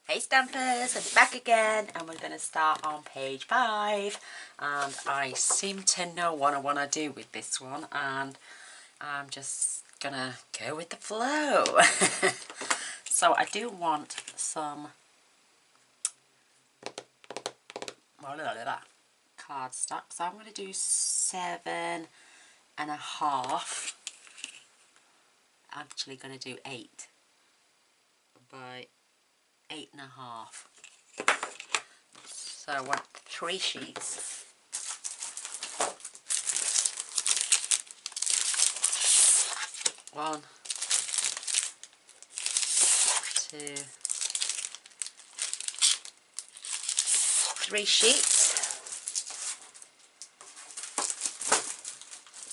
Hey Stampers, I'm back again and we're going to start on page 5, and I seem to know what I want to do with this one and I'm just going to go with the flow. So I do want some cardstock, so I'm going to do 7.5. Actually going to do 8 by 8.5. So I want 3 sheets. One, 2, 3 sheets.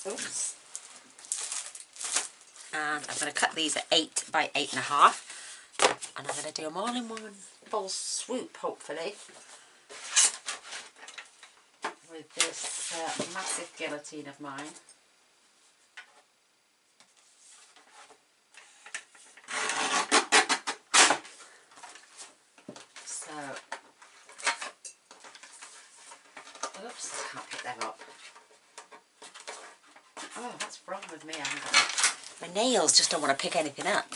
Oops. And I'm going to cut these at 8 by 8.5. And I'm going to do them all in one full swoop, hopefully, with this massive guillotine of mine. So, oops, can't pick them up. Oh, what's wrong with me? I haven't got my nails just don't want to pick anything up.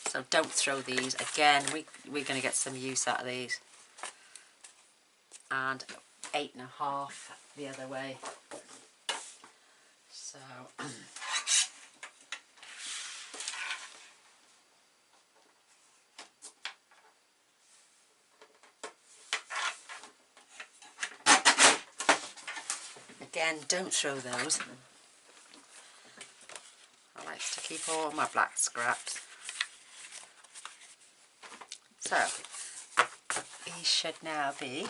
So don't throw these. Again, we're going to get some use out of these. And 8.5 the other way. So again, don't throw those. I like to keep all my black scraps. So these should now be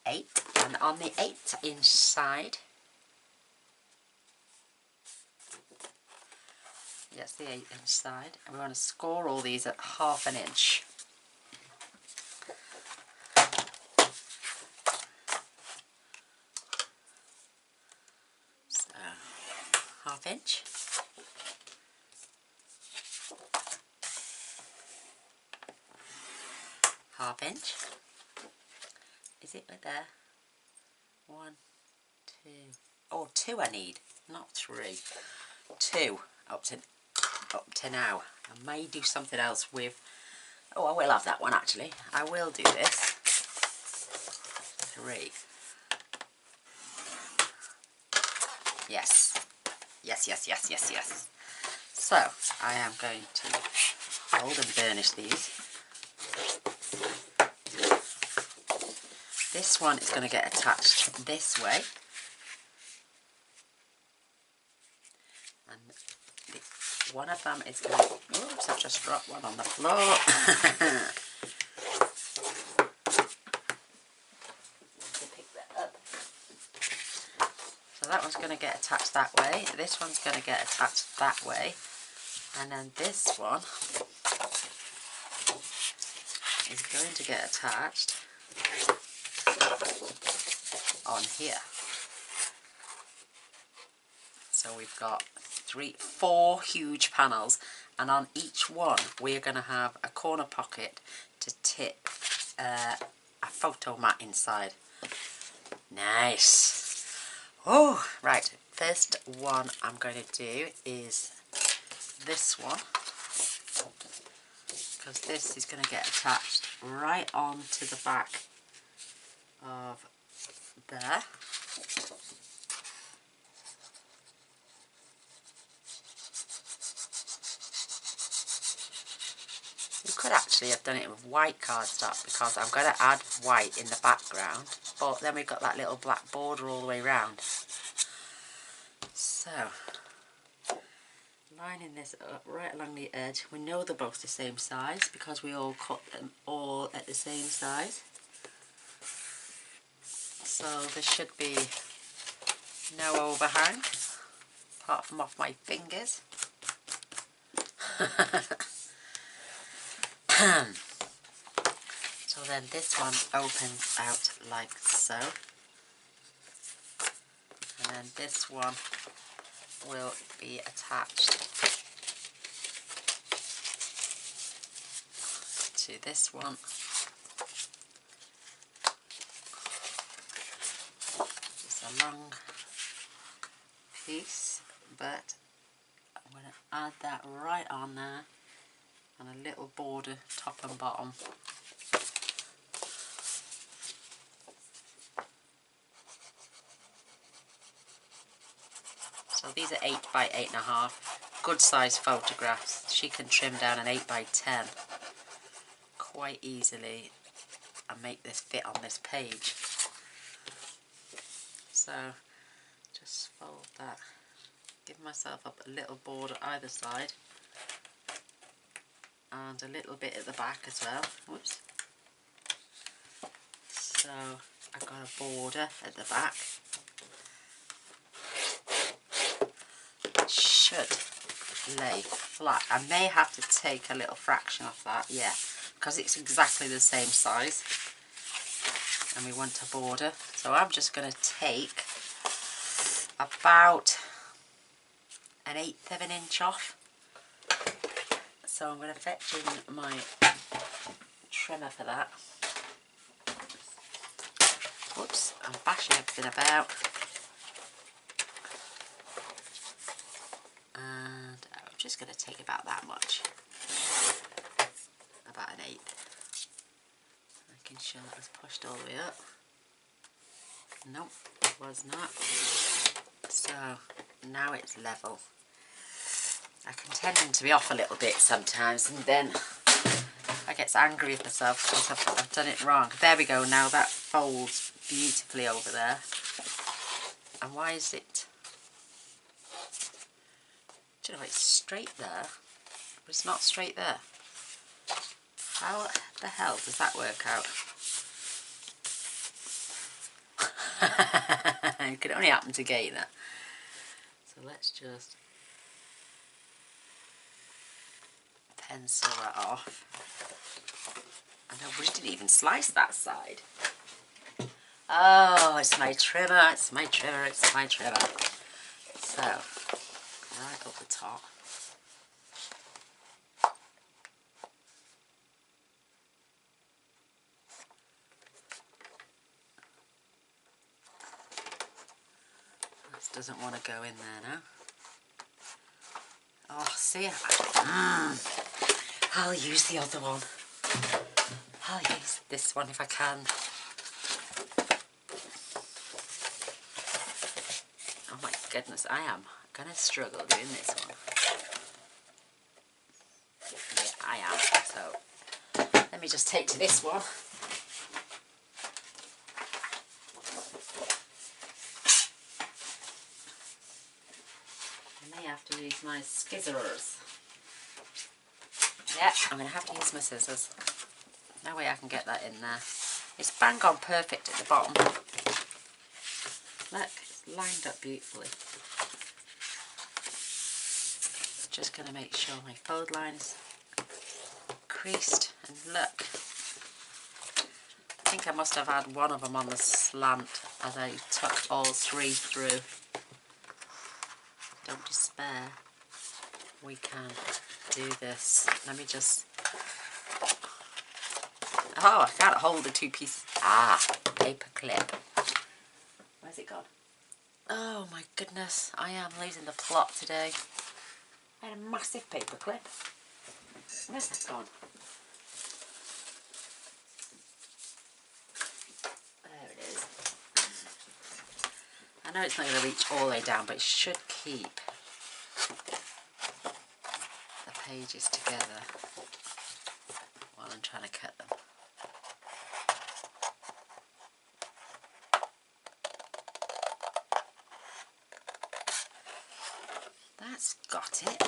8, and on the 8-inch side, yes, the 8-inch side, and we want to score all these at 1/2 inch. So 1/2 inch. Half inch. Is it right there? 1, 2. Oh, 2 I need, not 3. 2 up to now. I may do something else with. Oh, I will have that one actually. I will do this. 3. Yes. Yes. So I am going to fold and burnish these. This one is going to get attached this way, and one of them is going to, oops, I've just dropped one on the floor. Pick that up. So that one's going to get attached that way, this one's going to get attached that way, and then this one is going to get attached on here. So we've got 4 huge panels, and on each one we're going to have a corner pocket to tip a photo mat inside. Nice. Oh, right, first one I'm going to do is this one, because this is going to get attached right on to the back of there. You could actually have done it with white cardstock, because I'm going to add white in the background, but then we've got that little black border all the way around. So, lining this up right along the edge. We know they're both the same size because we all cut them all at the same size. So there should be no overhang, apart from off my fingers. So then this one opens out like so, and then this one will be attached to this one. It's a long piece, but I'm going to add that right on there, and a little border top and bottom. So these are 8 by 8.5, good size photographs. She can trim down an 8 by 10 quite easily and make this fit on this page. So just fold that, give myself up a little border either side, and a little bit at the back as well. Whoops. So I've got a border at the back. It should lay flat. I may have to take a little fraction off that, yeah, because it's exactly the same size and we want a border. So I'm just going to take about 1/8 of an inch off. So I'm going to fetch in my trimmer for that. Whoops, I'm bashing everything about. And I'm just going to take about that much. About 1/8. Making sure that was pushed all the way up. Nope, it was not. So now it's level. I can tend to be off a little bit sometimes, and then I get angry with myself because I've done it wrong. There we go, now that folds beautifully over there. And why is it... Do you know, it's straight there, but it's not straight there. How the hell does that work out? It could only happen to Gaynor. So let's just pencil that off. And we didn't even slice that side. Oh, it's my trimmer, it's my trimmer, it's my trimmer. So, right up the top. This doesn't want to go in there now. Oh, see, I'll use the other one. I'll use this one if I can. Oh my goodness, I am going to struggle doing this one. Yeah, I am. So, let me just take to this one. I may have to use my scissors. Yeah, I'm going to have to use my scissors. No way I can get that in there. It's bang on perfect at the bottom. Look, it's lined up beautifully. Just going to make sure my fold line's creased, and look. I think I must have had one of them on the slant as I tuck all three through. Don't despair. We can do this. Let me just... Oh, I can't hold the two pieces. Ah, paper clip. Where's it gone? Oh my goodness, I am losing the plot today. I had a massive paper clip. Where's that gone? There it is. I know it's not going to reach all the way down, but it should keep the pages together while I'm trying to cut them. That's got it.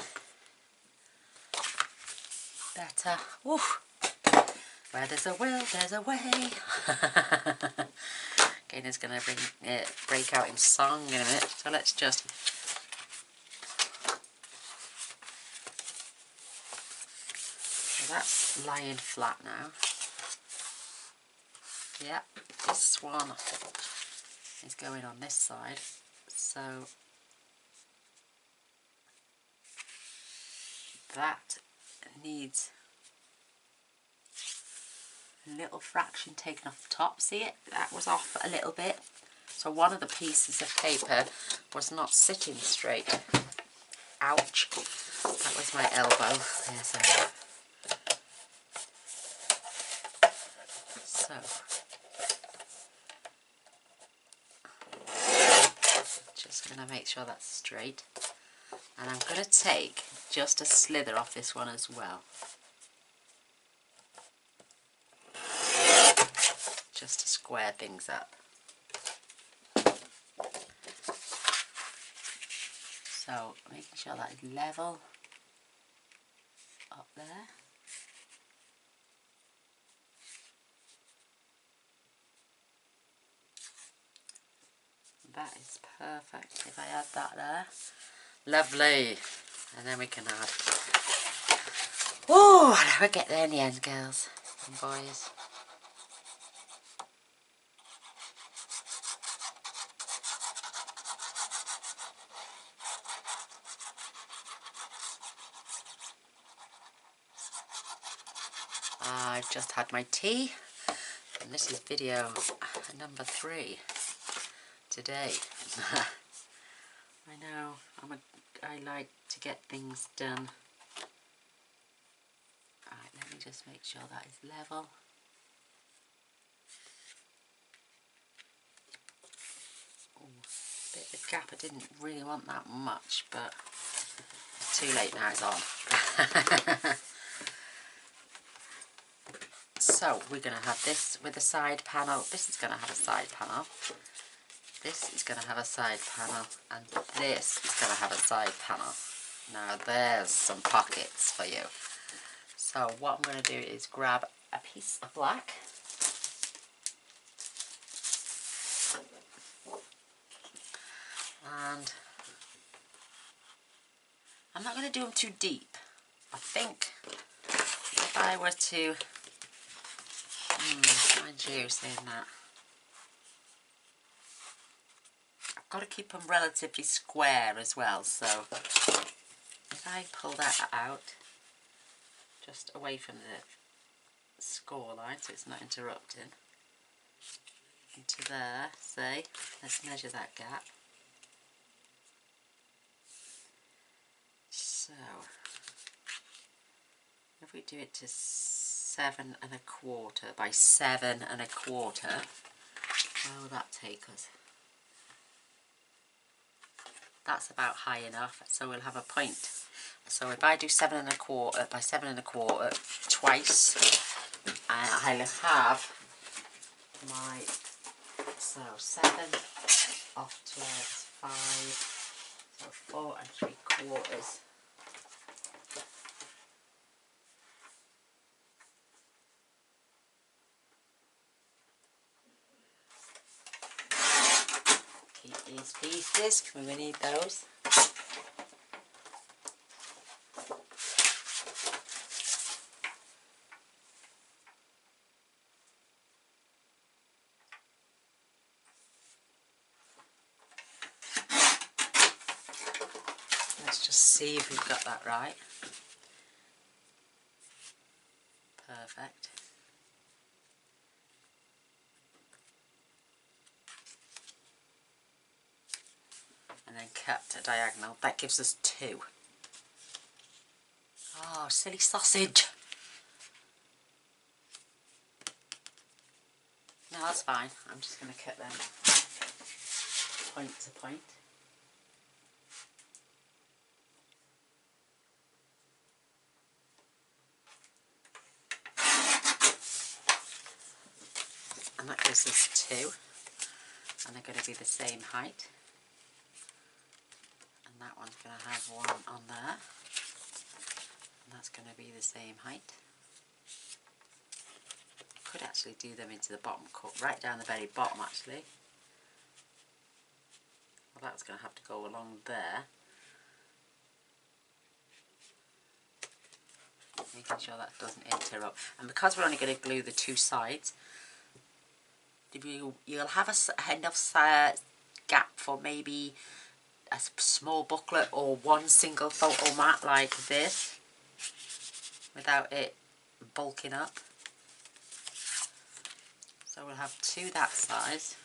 Better. Woof. Where there's a will, there's a way. Gaynor's going to break out in song in a minute. So let's just... So that's lying flat now. Yep, this one is going on this side. So that needs little fraction taken off the top. See it? That was off a little bit. So one of the pieces of paper was not sitting straight. Ouch. That was my elbow. There's that. So, just going to make sure that's straight. And I'm going to take just a slither off this one as well. Just to square things up. So, making sure that is level up there. That is perfect. If I add that there. Lovely. And then we can add... Oh, we'll get there in the end, girls and boys. I've just had my tea, and this is video number 3 today. I know, I like to get things done. Alright, let me just make sure that is level. Oh, a bit of a gap. I didn't really want that much, but too late now, it's on. So we're going to have this with a side panel. This is going to have a side panel. This is going to have a side panel. And this is going to have a side panel. Now there's some pockets for you. So what I'm going to do is grab a piece of black. And I'm not going to do them too deep. I think if I were to... mind you saying that. I've got to keep them relatively square as well, so if I pull that out just away from the score line so it's not interrupting, into there, say, let's measure that gap. So if we do it to 7 1/4 by 7 1/4, where will that take us? That's about high enough, so we'll have a point. So if I do 7 1/4 by 7 1/4 twice, I'll have my, so 7 off 12 is 5, so 4 3/4. These pieces, we will need those. Let's just see if we've got that right. Perfect. And then cut a diagonal. That gives us 2. Oh, silly sausage. No, that's fine. I'm just going to cut them point to point. And that gives us 2. And they're going to be the same height. And that one's going to have 1 on there. And that's going to be the same height. Could actually do them into the bottom cut, right down the very bottom actually. Well, that's going to have to go along there. Making sure that doesn't interrupt. And because we're only going to glue the 2 sides, you'll have enough gap for maybe a small booklet or one single photo mat like this, without it bulking up. So we'll have 2 that size.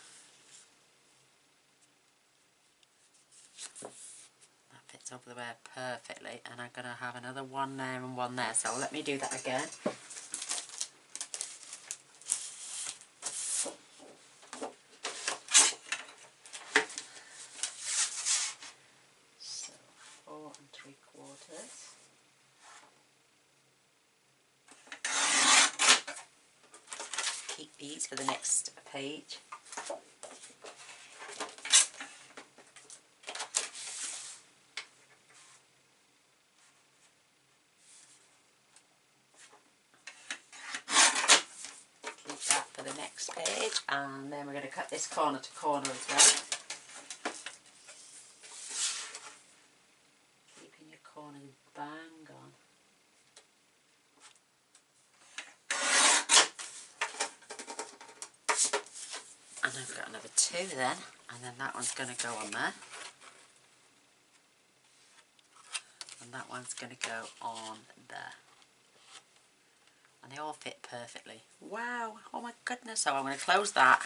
That fits over there perfectly, and I'm going to have another one there and one there. So let me do that again. So 4 3/4. Keep these for the next page. Keep that for the next page, and then we're going to cut this corner to corner as well. Keeping your corners bang on. And I've got another 2 then, and then that one's going to go on there. And that one's going to go on there. And they all fit perfectly. Wow, oh my goodness. So I'm going to close that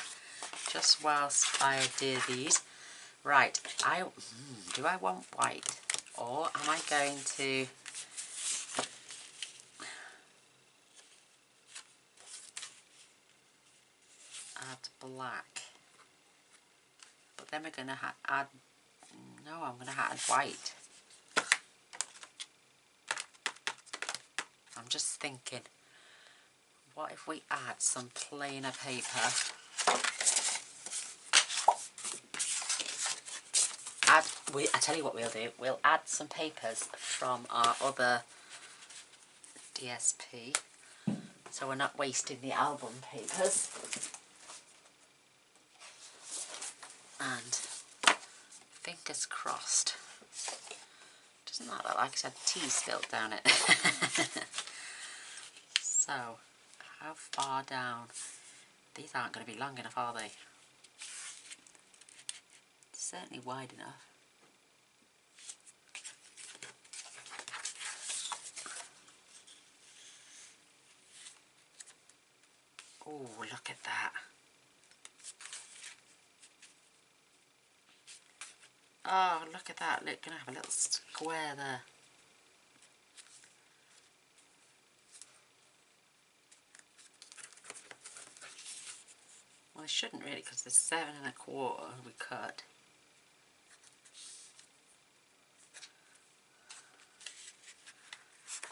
just whilst I do these. Right, do I want white? Or am I going to add black? But then we're going to add, no, I'm going to add white. I'm just thinking, what if we add some plainer paper? I tell you what we'll do, we'll add some papers from our other DSP, so we're not wasting the album papers. And fingers crossed. Doesn't that look like it's had tea spilt down it? So, how far down? These aren't going to be long enough, are they? Certainly wide enough. Oh, look at that. Oh, look at that. Look, gonna have a little square there. Well, I shouldn't really, because there's 7 1/4 we cut.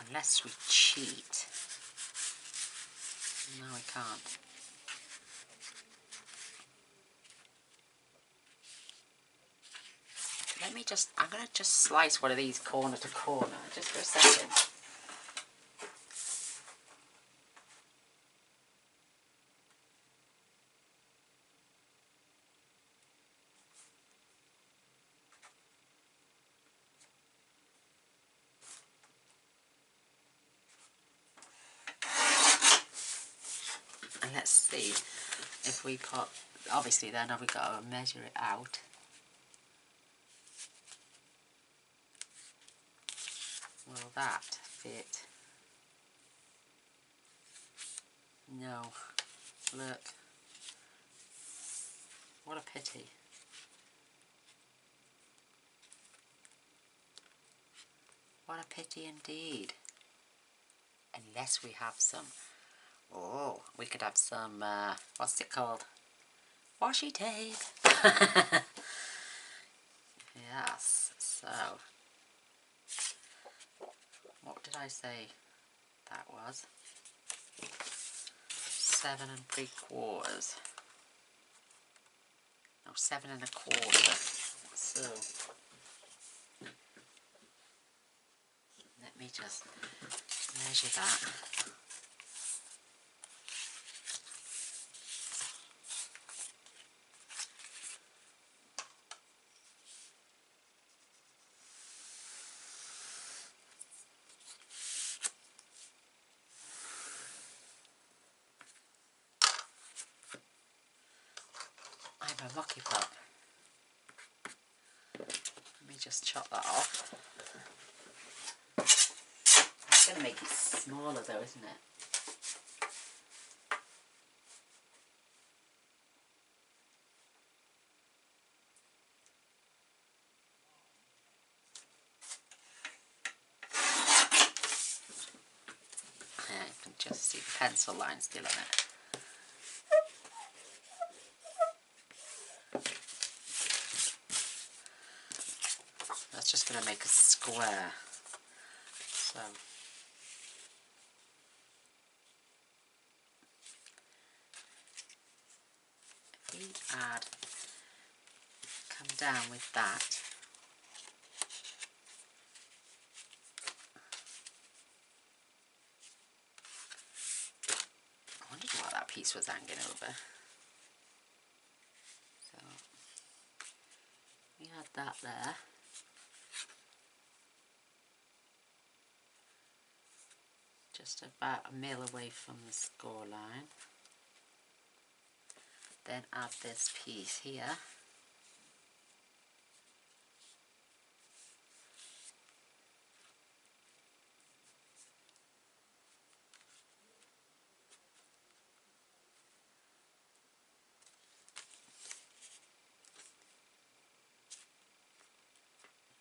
Unless we cheat. No, we can't. Let me just, I'm going to just slice one of these corner to corner, just for a second. And let's see if we put, obviously then we've got to measure it out. Will that fit? No. Look. What a pity. What a pity indeed. Unless we have some, oh, we could have some, what's it called? Washi tape. Yes, so, what did I say that was? 7 3/4. No, 7 1/4. So, let me just measure that. I'm a mucky pup. Let me just chop that off. It's going to make it smaller though, isn't it? can just see the pencil line still on it. That's just going to make a square. So if we come down with that, I wondered what that piece was hanging over. So we had that there. Just about a mil away from the score line. Then add this piece here.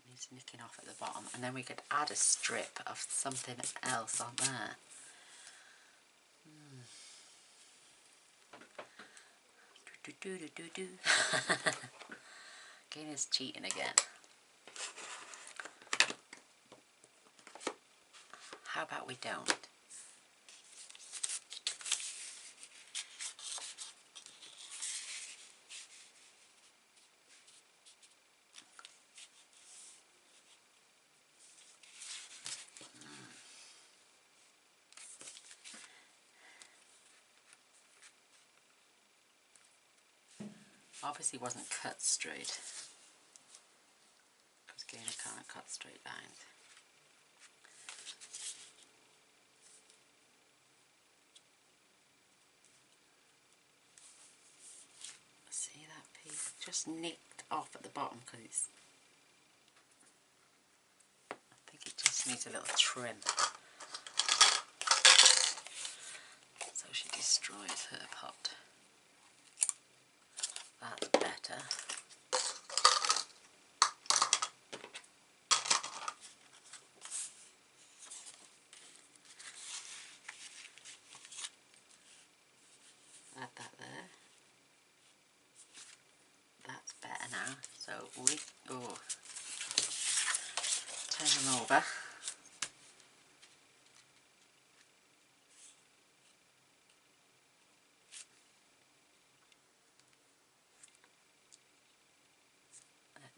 Needs nicking off at the bottom, and then we could add a strip of something else on there. Gaynor's cheating again. How about we don't? Obviously wasn't cut straight, because Gaynor can't cut straight lines. See that piece just nicked off at the bottom because it's, I think it just needs a little trim. So she destroys her pot. That's better. Add that there. That's better now. So we turn them over. Let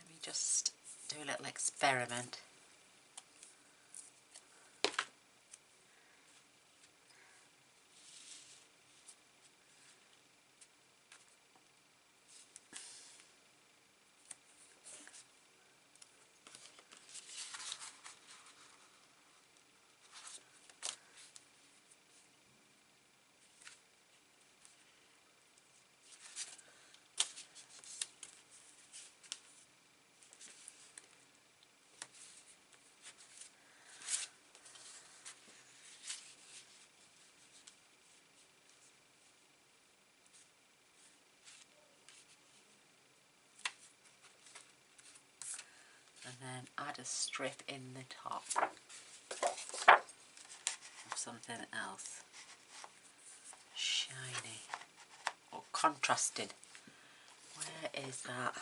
me just do a little experiment. And then add a strip in the top of something else shiny or contrasted. Where is that?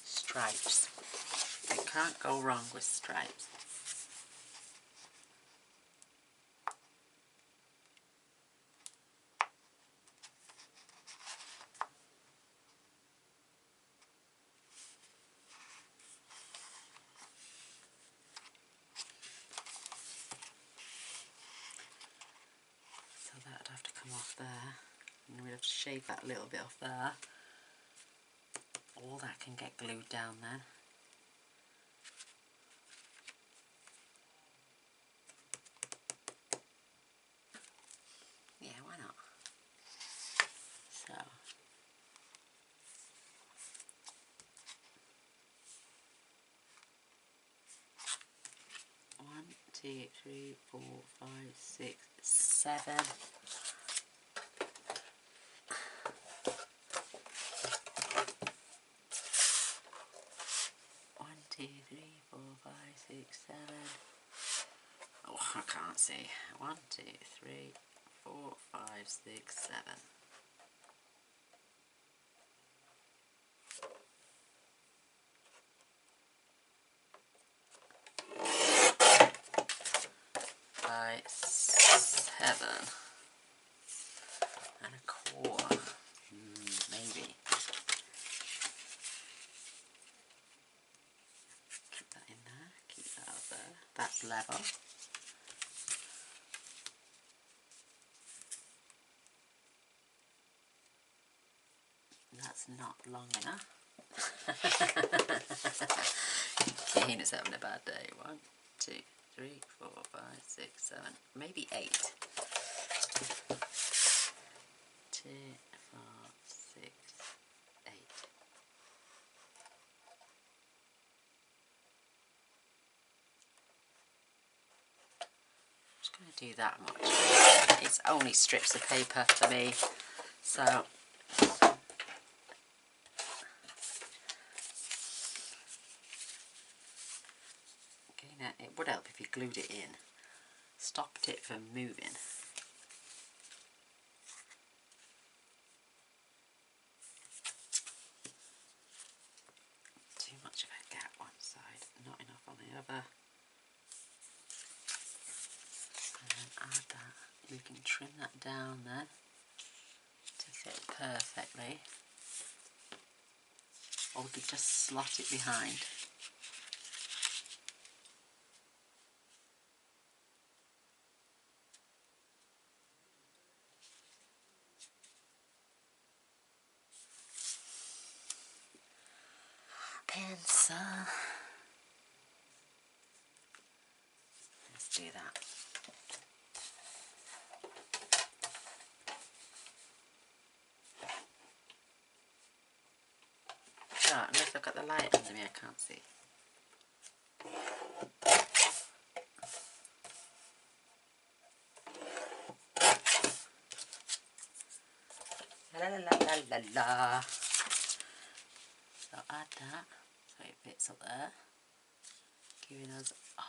Stripes. You can't go wrong with stripes. So that'd have to come off there, and we'd have to shave that little bit off there. All that can get glued down then. Yeah, why not? So, 1, 2, 3, 4, 5, 6, 7. 6, 7. Oh, I can't see. 1, 2, 3, 4, 5, 6, 7. By 7 and a quarter. Maybe. Keep that in there. Keep that out there. That's level. That's not long enough. Again, it's having a bad day. 1, 2, 3, 4, 5, 6, 7, maybe 8. 2, 4, 6, 8. I'm just going to do that much. It's only strips of paper for me, so it would help if you glued it in. Stopped it from moving. Too much of a gap one side, not enough on the other. And then add that. You can trim that down then to fit perfectly. Or we could just slot it behind. Pencil. Let's do that. Oh, unless I've got the light under me, I can't see. La la la la la la. So add that so it fits up there, giving us a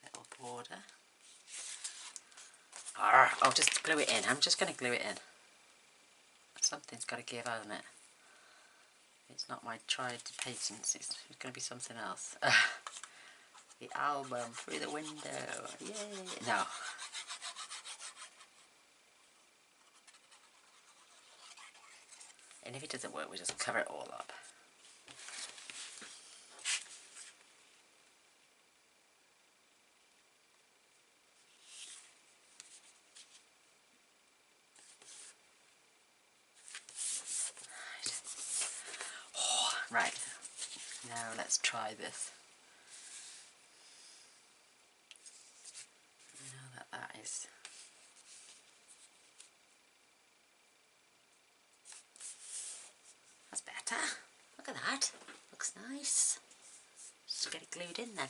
little border. I'll just glue it in. I'm just going to glue it in. Something's got to give, hasn't it? It's not my tried patience. It's going to be something else. The album through the window. Yay! No. And if it doesn't work, we just cover it all up. Right, now let's try this. Now that is that's better. Look at that. Looks nice. Just get it glued in then.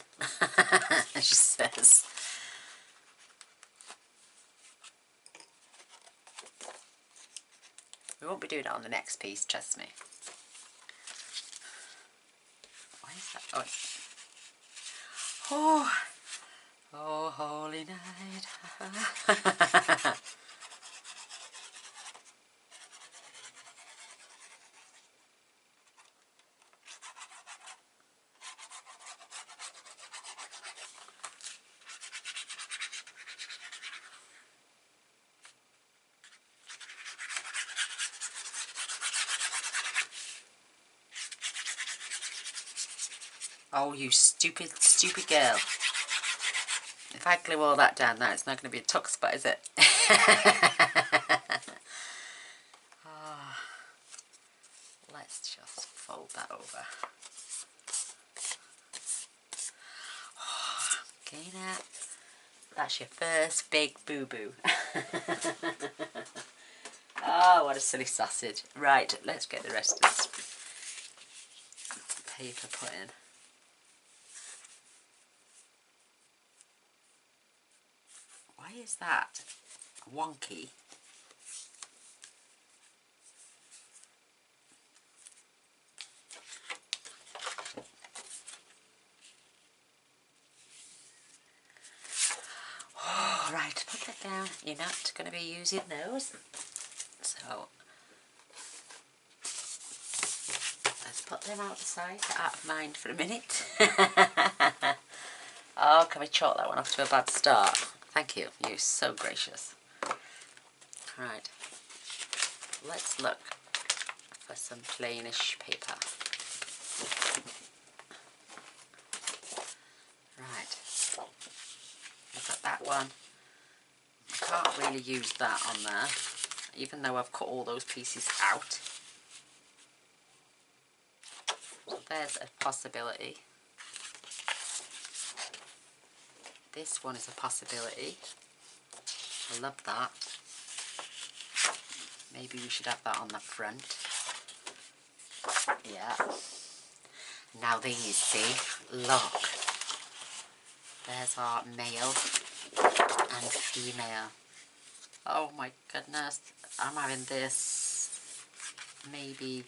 She says. We won't be doing it on the next piece, trust me. Why is that? Oh, oh, holy night. Oh, you stupid, stupid girl. If I glue all that down there, it's not going to be a tuck spot, is it? Oh, let's just fold that over. Oh, Gaynor, that's your first big boo-boo. Oh, what a silly sausage. Right, let's get the rest of this paper put in. Why is that wonky? you're not going to be using those. So let's put them out the side, out of mind for a minute. Oh, can we chalk that one off to a bad start? Thank you, you're so gracious. Right, let's look for some plainish paper. Right, we've got that one. I can't really use that on there, even though I've cut all those pieces out. So there's a possibility. This one is a possibility. I love that. Maybe we should have that on the front. Yeah. Now these, see, look. There's our male and female. Oh my goodness. I'm having this maybe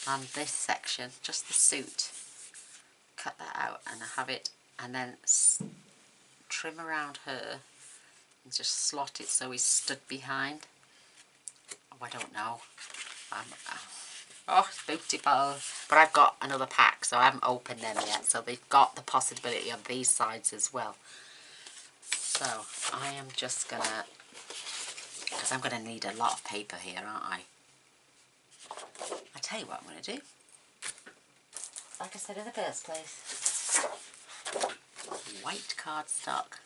on this section, just the suit. Cut that out and have it, and then trim around her and just slot it so he's stood behind. Oh, I don't know. Oh, it's beautiful. But I've got another pack, so I haven't opened them yet. So they've got the possibility of these sides as well. So I am just going to, because I'm going to need a lot of paper here, aren't I? I'll tell you what I'm going to do. Like I said in the first place, white cardstock.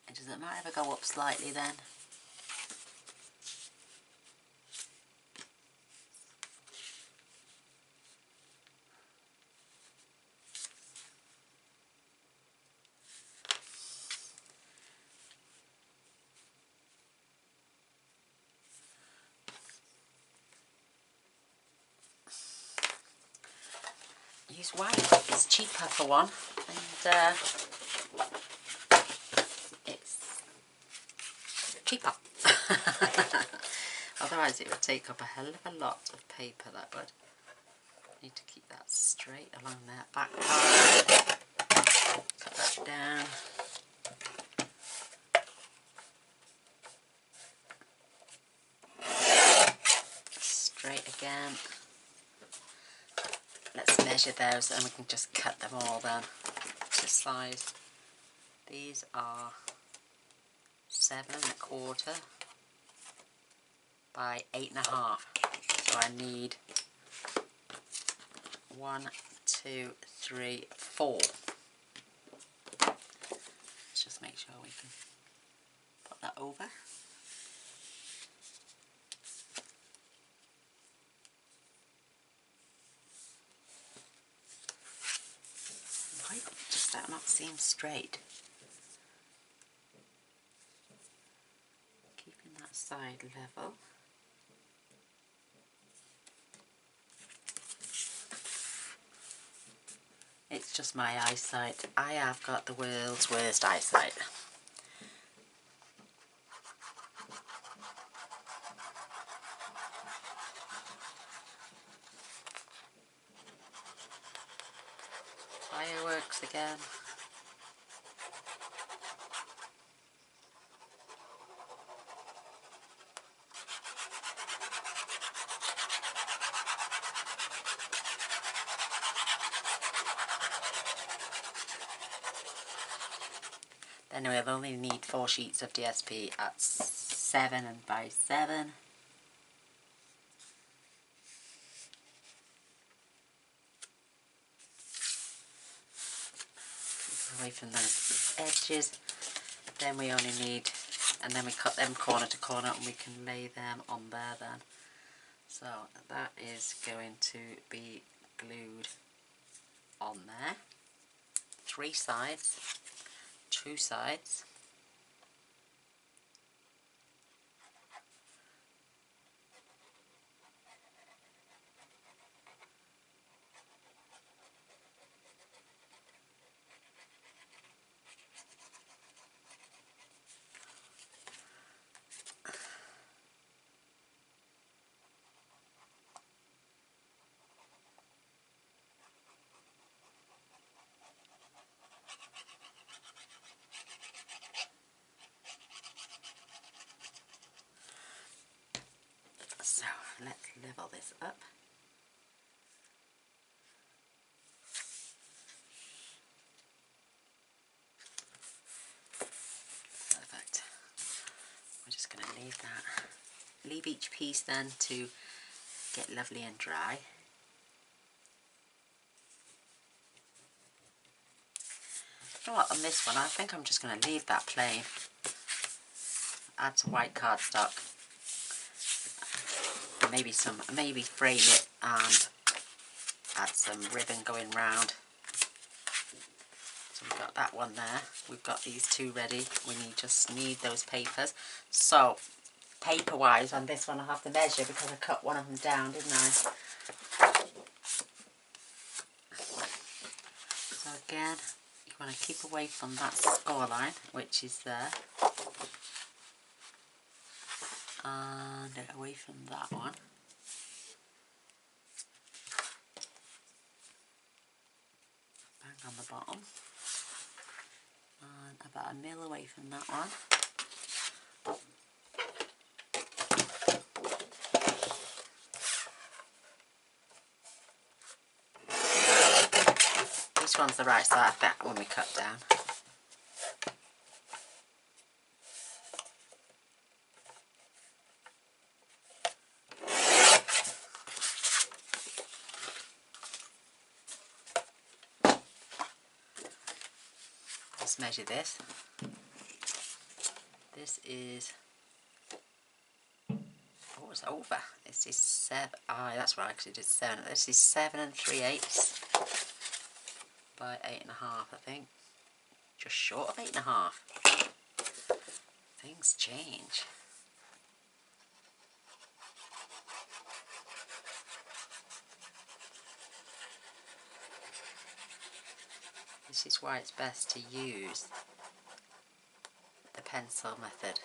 And does it might ever go up slightly then? Use white, it's cheaper for one, and it's cheaper. Otherwise it would take up a hell of a lot of paper, that would. Need to keep that straight along that back part. Cut that down. Straight again. Let's measure those and we can just cut them all then to size. These are 7 1/4 by 8 1/2. So I need 1, 2, 3, 4. Let's just make sure we can put that over. Why does that not seem straight? Keeping that side level. It's just my eyesight. I have got the world's worst eyesight. Fireworks again. Then we'll only need 4 sheets of DSP at 7 by 7. Keep away from those edges. Then we only need, and then we cut them corner to corner and we can lay them on there then. So that is going to be glued on there. 3 sides. 2 sides. level this up. Perfect. We're just going to leave that. Leave each piece then to get lovely and dry. You know what, on this one I think I'm just going to leave that plain. Add some white cardstock. Maybe frame it and add some ribbon going round. So we've got that one there. We've got these two ready. We just need those papers. So paper wise on this one I have to measure because I cut one of them down, didn't I? So again, you want to keep away from that score line which is there, and away from that one. Bang on the bottom, and about a mil away from that one. This one's the right side of that when we cut down. Let's measure this. This is, oh, it's over. This is 7. Ah, that's right, because it did 7. This is 7 3/8 by 8.5, I think. Just short of 8.5. Things change. This is why it's best to use the pencil method.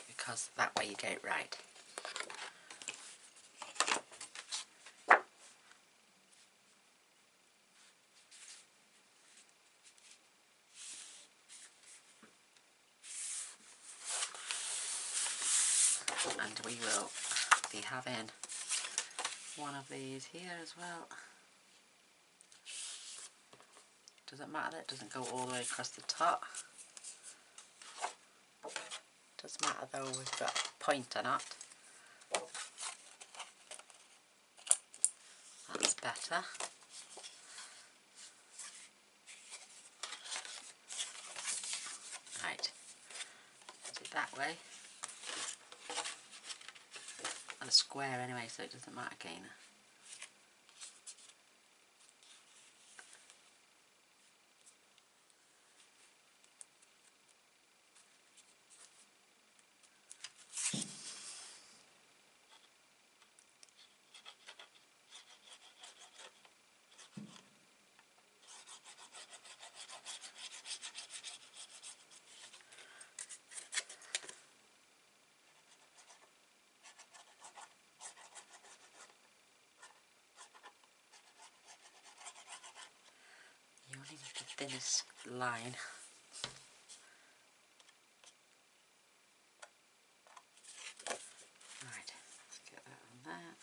Because that way you get it right. And we will be having one of these here as well. Doesn't matter that it doesn't go all the way across the top. Doesn't matter though, we've got a point on it. That's better. Right, put it that way. And a square anyway, so it doesn't matter again. You only need the thinnest line. Right, let's get that on there.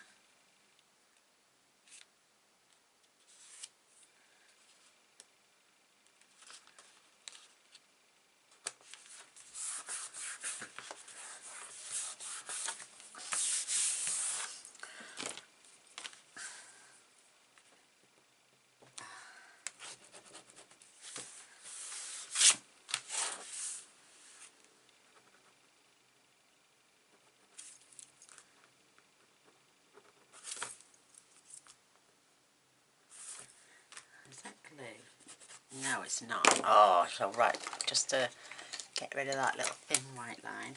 Is that glue? No, it's not. Oh, so right, just to get rid of that little thin white line.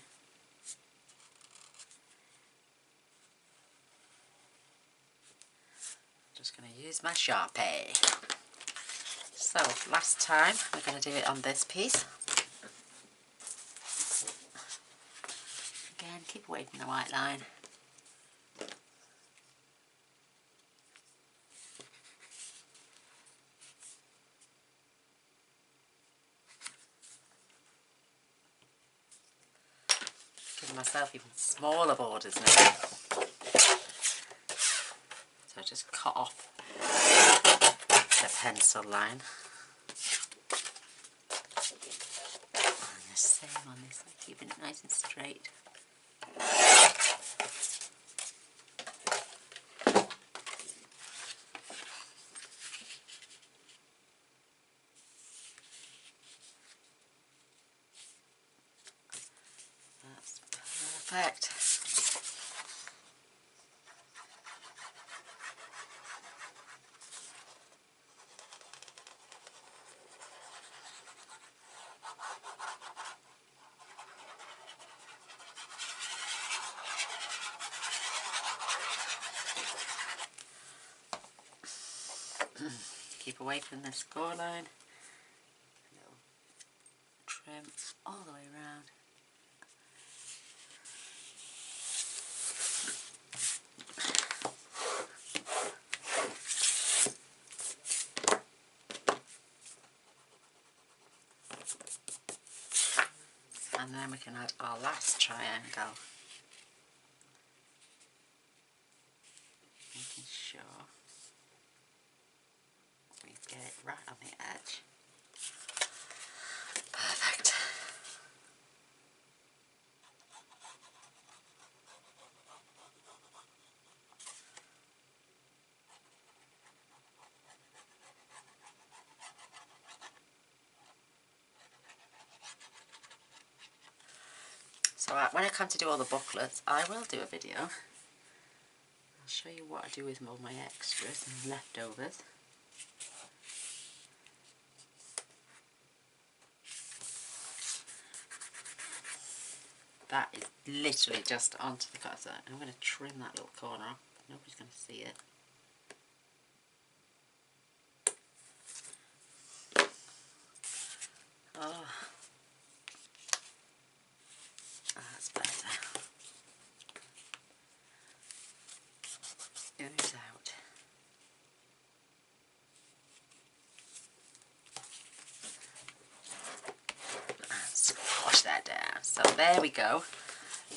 Just going to use my Sharpie. So, last time, we're going to do it on this piece. Again, keep away from the white line. making myself even smaller borders now. So I just cut off the pencil line. And the same on this side, keeping it nice and straight. That's perfect. Keep away from the score line. A little trim all the way around. And then we can add our last triangle. Making sure we get it right on the edge. Perfect. So when I come to do all the booklets, I will do a video. I'll show you what I do with all my extras and leftovers. That is literally just onto the cutter. I'm going to trim that little corner off. Nobody's going to see it. Oh, that's better. Ooze out. And squash that down. So there we go.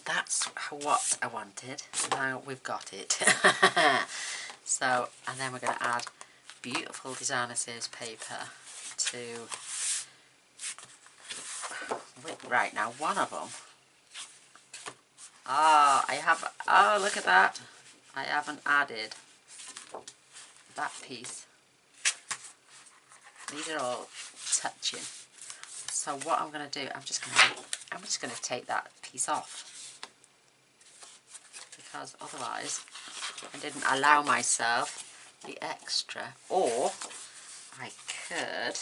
That's what I wanted. Now we've got it. So, and then we're going to add beautiful designer series paper to... Right, now one of them. Oh, look at that. I haven't added that piece. These are all touching. So what I'm going to do, I'm just going to take that piece off. Because otherwise I didn't allow myself the extra. Or I could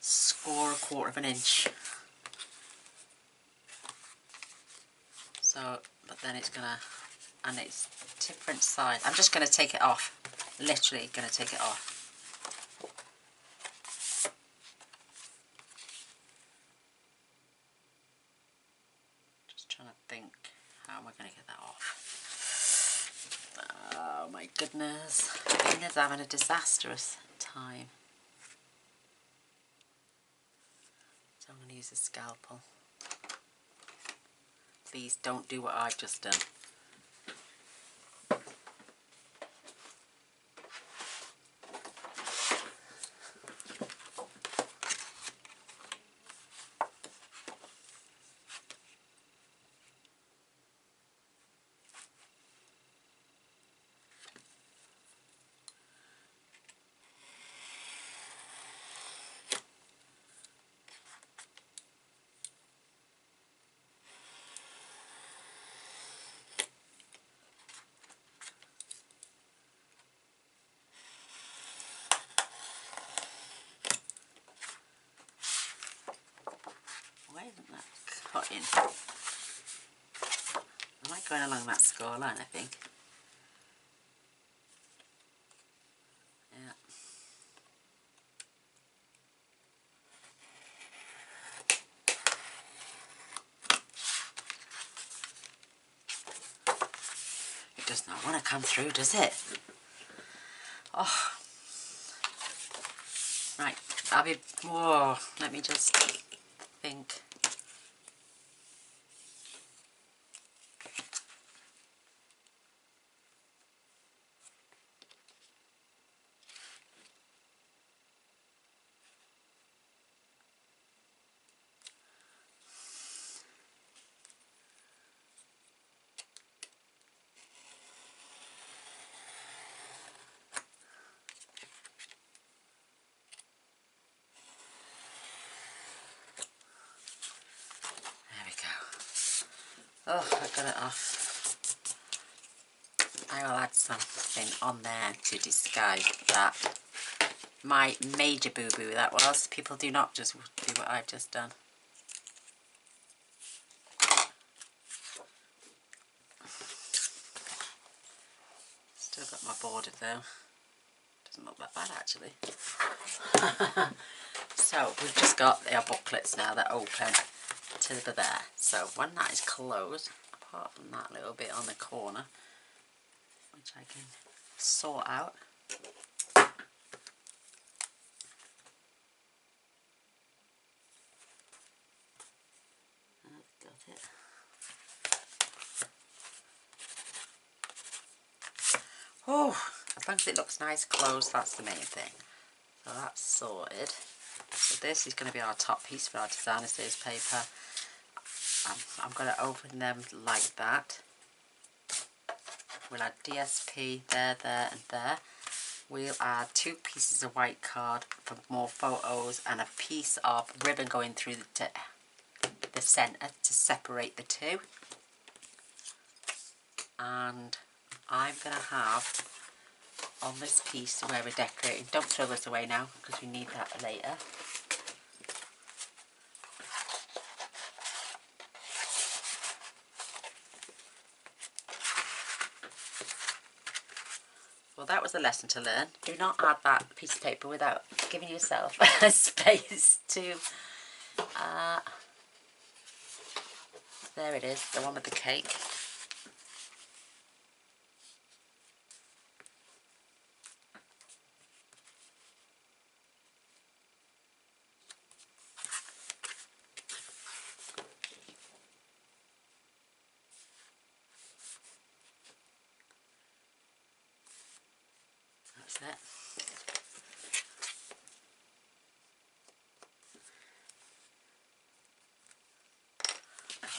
score 1/4 of an inch. So, but then it's gonna, and it's different size. I'm just gonna take it off. Literally gonna take it off. Just trying to think, how am I gonna get that off? Oh my goodness. Linda's having a disastrous time. So I'm gonna use a scalpel. Please don't do what I've just done. Why isn't that cutting? I like going along that score line, I think. Yeah. It does not want to come through, does it? Oh. Right, I'll be... Whoa, let me just think. got it off. I will add something on there to disguise that. My major boo-boo that was. People do not just do what I've just done. Still got my border though. Doesn't look that bad actually. So we've just got our booklets now that open to there. So when that is closed, apart from that little bit on the corner, which I can sort out. I've got it. Oh, as long as it looks nice closed, that's the main thing. So that's sorted. So this is going to be our top piece for our designer series paper. I'm going to open them like that. We'll add DSP there, there and there. We'll add 2 pieces of white card for more photos and a piece of ribbon going through the centre to separate the two. And I'm going to have on this piece where we're decorating, don't throw this away now because we need that later. Well, that was a lesson to learn. Do not add that piece of paper without giving yourself a space to... there it is, the one with the cake. That's it.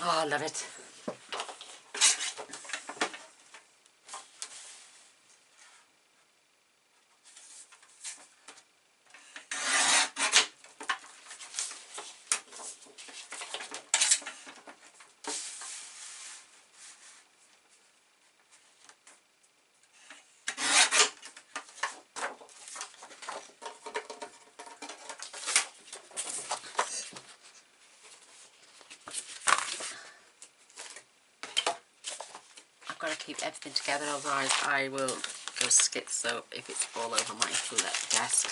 Oh, I love it. I've got to keep everything together, otherwise I will go schizo if it's all over my desk.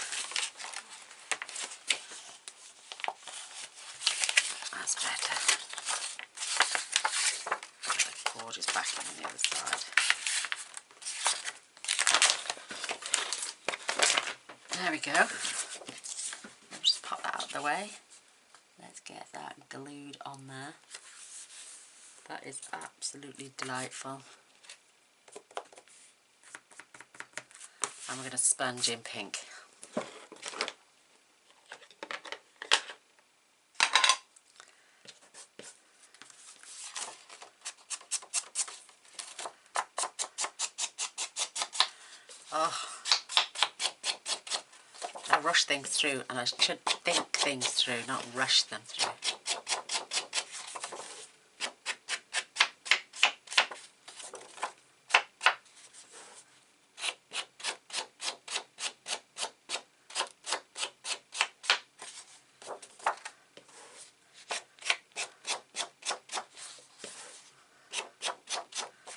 That's better. Got a gorgeous backing on the other side. There we go. I'll just pop that out of the way. Let's get that glued on there. That is absolutely delightful. And we're going to sponge in pink. Oh, I rush things through, and I should think things through, not rush them through.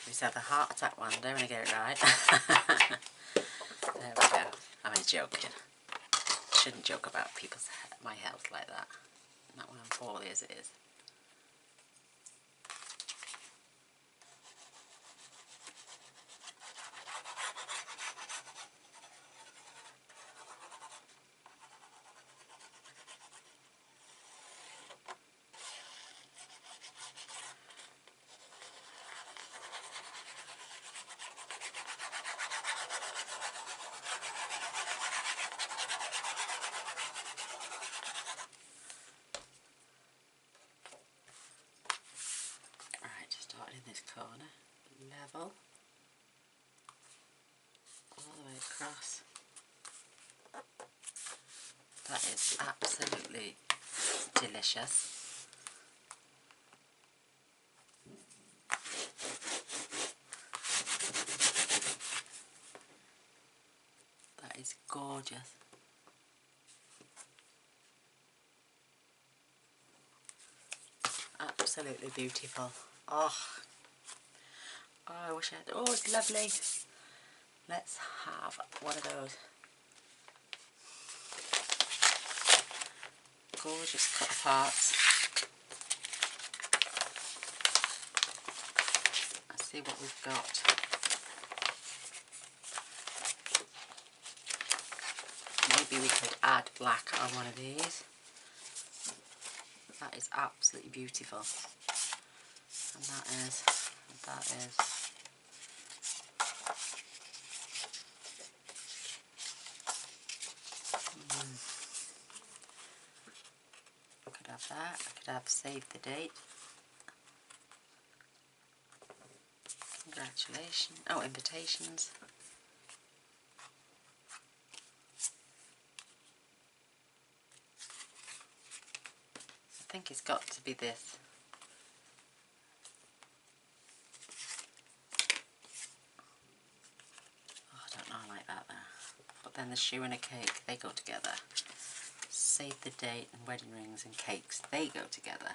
We had the heart attack one day when I get it right. There we go. I'm only joking. Shouldn't joke about my health like that. Not when I'm poorly as it is. Starting in this corner, level, all the way across. That is absolutely delicious. is gorgeous. Absolutely beautiful. Oh, I wish I had, oh, it's lovely. Let's have one of those. Gorgeous cut parts. Let's see what we've got. Maybe we could add black on one of these. That is absolutely beautiful. And that is. I could have that. I could have save the date. Congratulations. Oh, invitations. I think it's got to be this. Oh, I don't know, I like that there. But then the shoe and a cake, they go together. Save the date and wedding rings and cakes, they go together.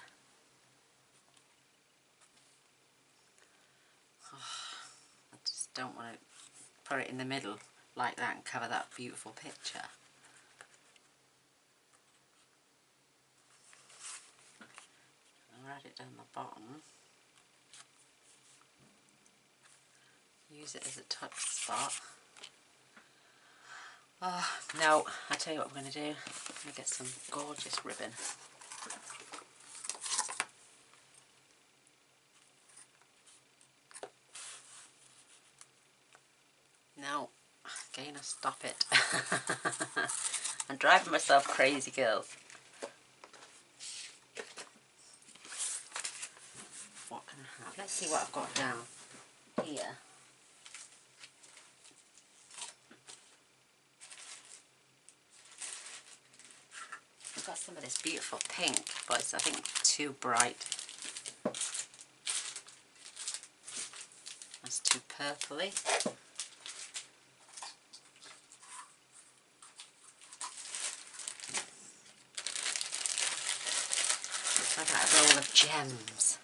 Oh, I just don't want to put it in the middle like that and cover that beautiful picture. I'll add it down the bottom. Use it as a touch spot. Oh, no, I tell you what we're going to do. I'm going to get some gorgeous ribbon. No, Gaynor, stop it. I'm driving myself crazy, girls. What can I have? Let's see what I've got down here. I've got some of this beautiful pink, but it's, I think, too bright. That's too purpley. I've got a roll of gems.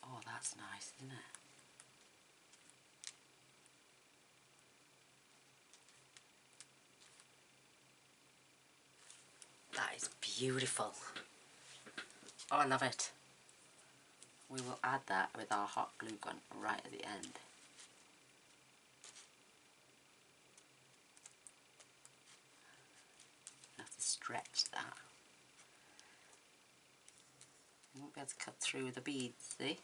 Oh, that's nice, isn't it? That is beautiful. Oh, I love it. We will add that with our hot glue gun right at the end. I have to stretch that. You won't be able to cut through the beads, see?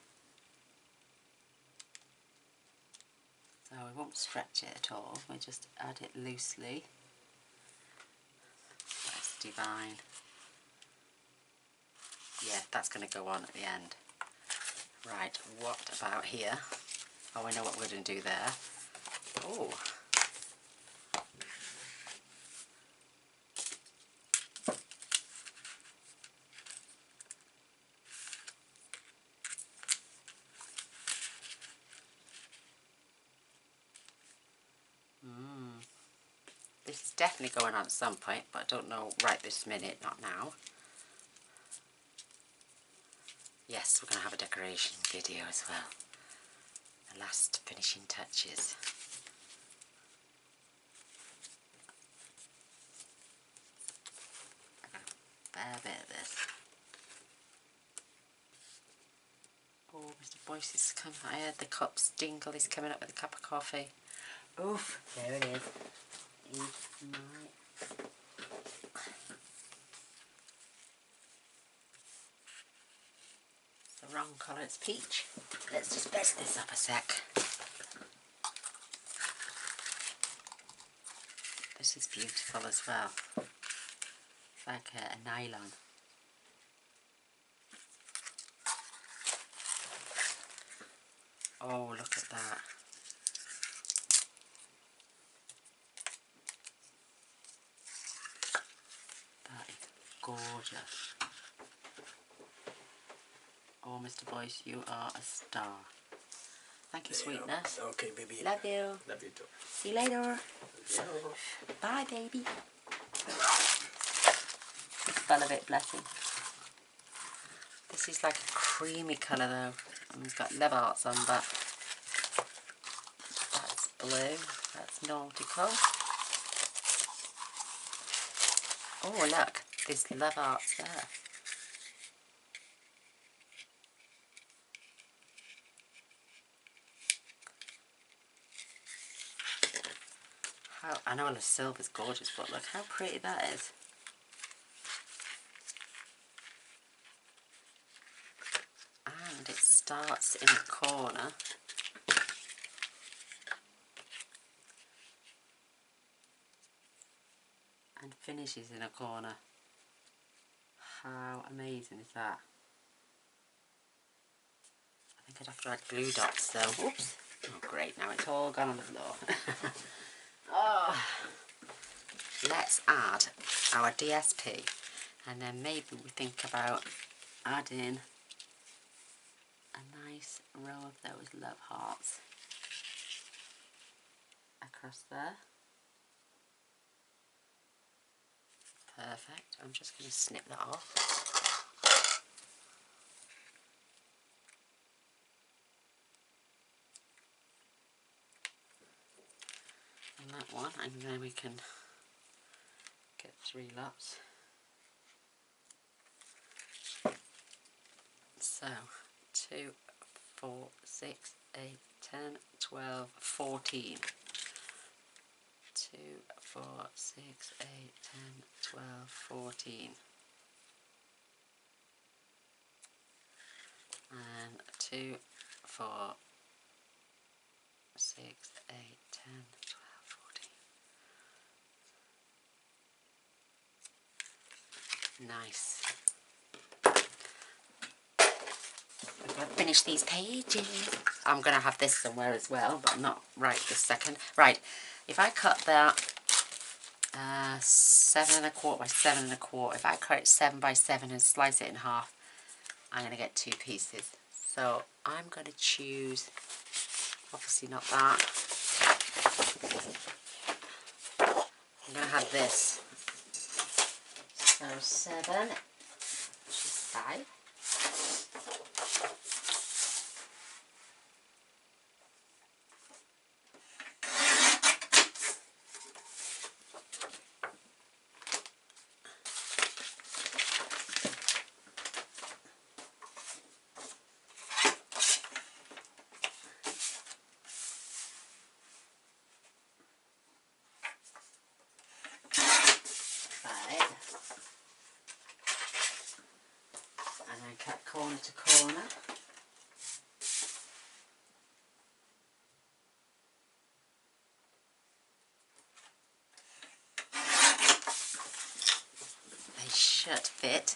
So we won't stretch it at all, we just add it loosely. That's divine. Yeah, that's going to go on at the end. Right, what about here? Oh, I know what we're going to do there. Oh. This is definitely going on at some point, but I don't know right this minute, not now. Yes, we're going to have a decoration video as well. The last finishing touches. A fair bit of this. Oh, Mr. Boyce is coming. I heard the cups dingle. He's coming up with a cup of coffee. Oof, there it is. It's the wrong colour, it's peach. Let's just best this up a sec. This is beautiful as well. It's like a nylon. Oh, look at that. That is gorgeous. Oh, Mr. Boyce, you are a star. Thank you, Yeah. sweetness. Okay, baby. Love you. Love you too. See you later. Yeah. Bye, baby. Full of it, bless him. This is like a creamy colour though. And it's got love hearts on, but that's blue. That's nautical. Oh, look. There's love hearts there. I know the silver's gorgeous, but look how pretty that is. And it starts in a corner. And finishes in a corner. How amazing is that? I think I'd have to add glue dots though. Oops. Oh great, now it's all gone on the floor. Oh. Let's add our DSP, and then maybe we think about adding a nice row of those love hearts across there. Perfect. I'm just going to snip that off. And that one, and then we can get 3 lots. So 2, 4, 6, 8, 10, 12, 14. 2, 4, 6, 8, 10, 12, 14. And 2, 4, 6, 8, 10, 12, 14. Nice. I'm going to finish these pages. I'm going to have this somewhere as well, but not right this second. Right, if I cut that 7 1/4 by 7 1/4, if I cut it 7 by 7 and slice it in half, I'm going to get 2 pieces. So I'm going to choose, obviously not that. I'm going to have this. So 7, which is 5. And then cut corner to corner. They should fit.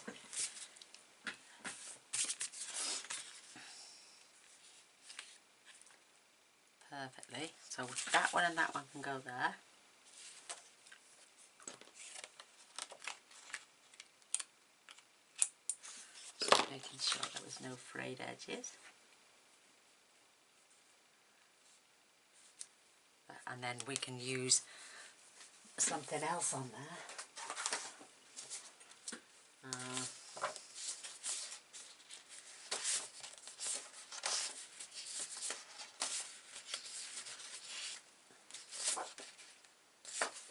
Perfectly. So that one and that one can go there. Just making sure there was no frayed edges. And then we can use something else on there.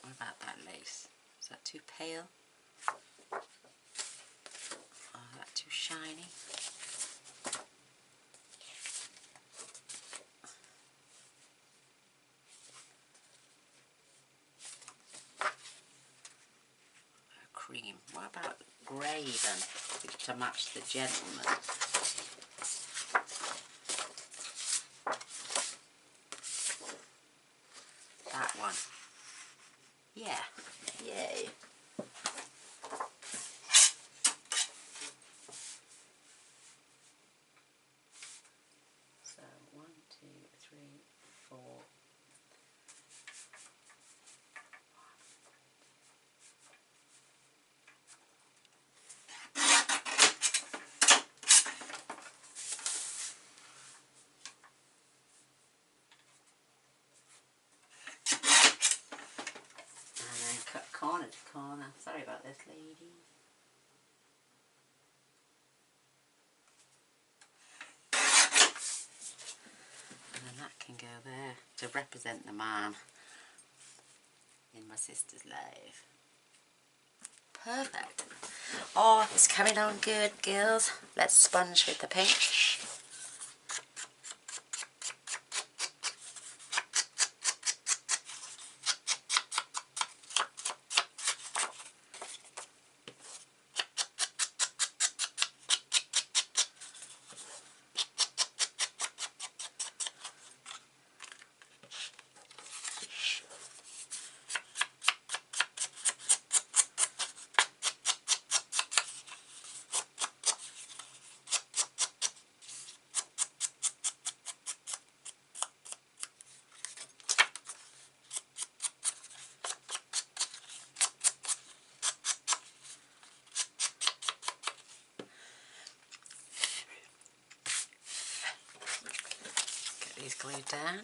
What about that lace? Is that too pale? Oh, is that too shiny? Cream. What about grey then, to match the gentleman? That one. Yeah. Yay. So 1, 2, 3, 4. corner. Sorry about this, ladies. And then that can go there to represent the man in my sister's life. Perfect. Oh, it's coming on good, girls. Let's sponge with the pink. Get these glued down.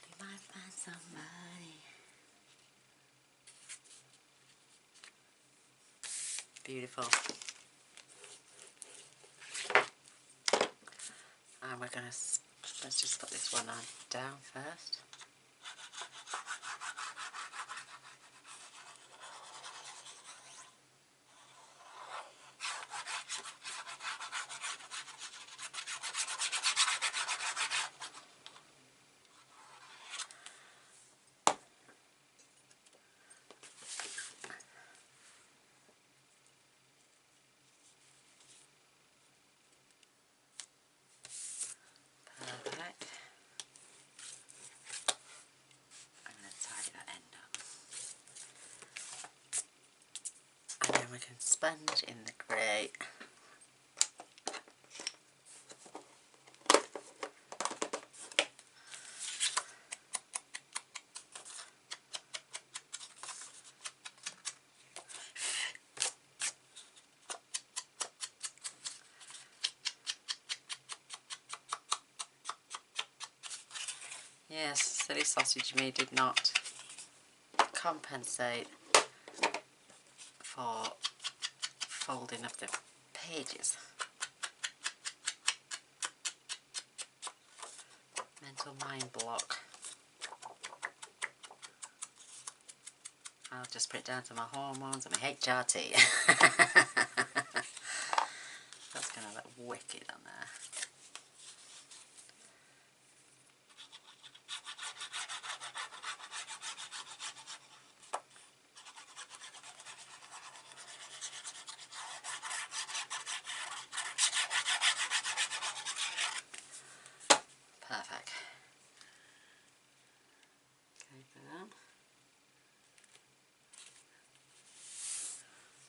You might find somebody. Beautiful. And we're going to, let's just put this one on down first. Perfect. I'm going to tidy that end up. And then we can sponge in the grey. Yes, silly sausage me did not compensate for folding of the pages. Mental mind block. I'll just put it down to my hormones and my HRT. That's going to look wicked on there. Perfect. Okay, then.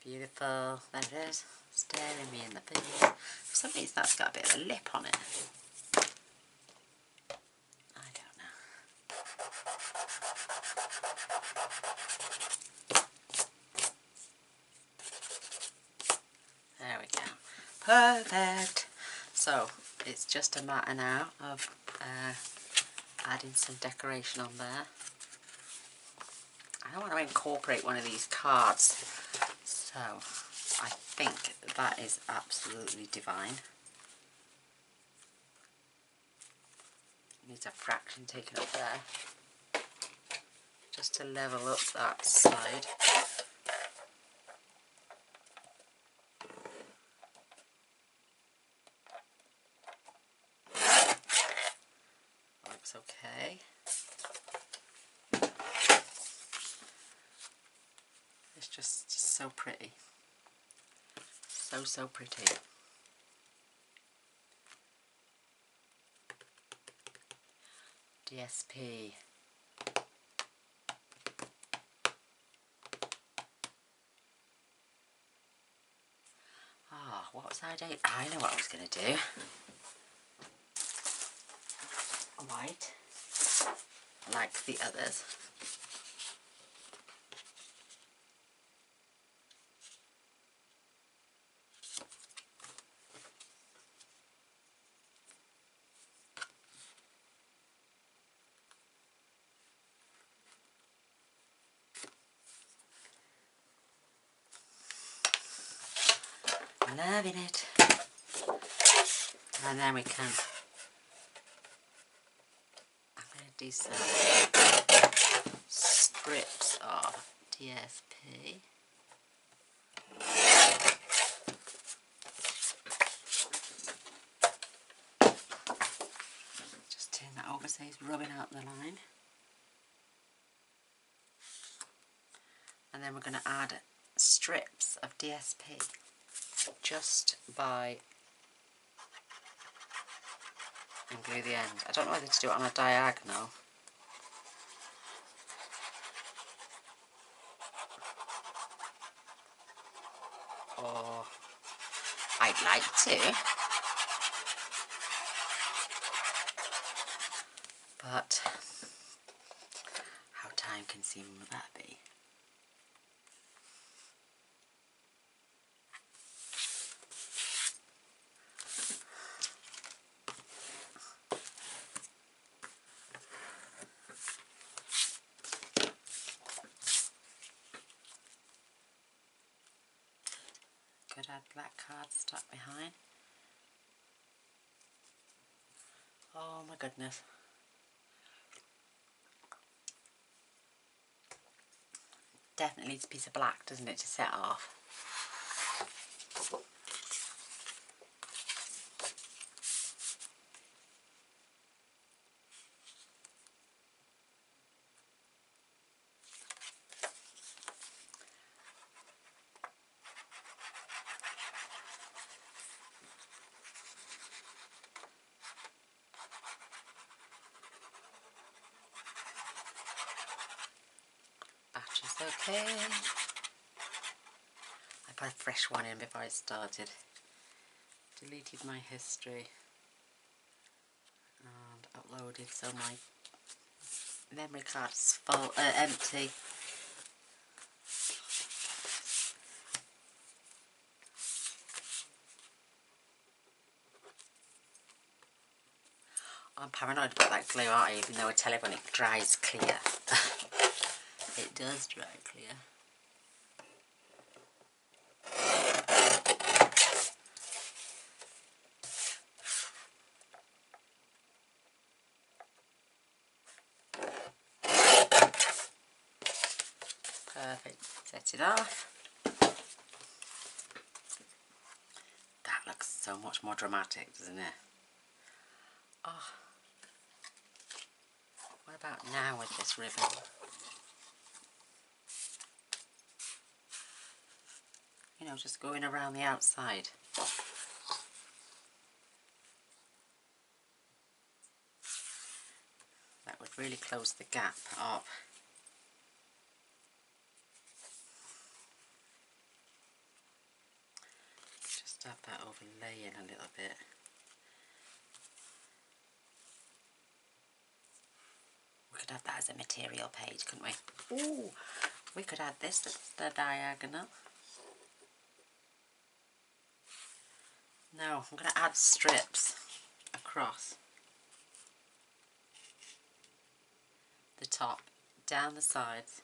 Beautiful. There it is. Staring me in the face. For some reason that's got a bit of a lip on it. I don't know. There we go. Perfect. So it's just a matter now of adding some decoration on there. I want to incorporate one of these cards, so I think that is absolutely divine. Needs a fraction taken up there, just to level up that side. Looks okay. It's just so pretty. So pretty. DSP. Ah, what was I doing? I know what I was going to do. White. like the others. Loving it. And then we can, I'm going to do some strips of DSP. Just turn that over so it's rubbing out the line. And then we're going to add strips of DSP just by and glue the end. I don't know whether to do it on a diagonal or I'd like to, but how time consuming would that be? Could add black cards stuck behind. Oh my goodness. Definitely needs a piece of black, doesn't it, to set off. Battery's okay. I put a fresh one in before I started. Deleted my history and uploaded, so my memory card's full, empty. I'm paranoid about that glue, aren't I? Even though I tell everyone it dries clear. It does dry clear. Perfect. Set it off. That looks so much more dramatic, doesn't it? Oh. What about now with this ribbon? You know, just going around the outside. That would really close the gap up. Just have that overlay in a little bit. We could have that as a material page, couldn't we? Ooh, we could add this as the diagonal. No, I'm going to add strips across the top, down the sides.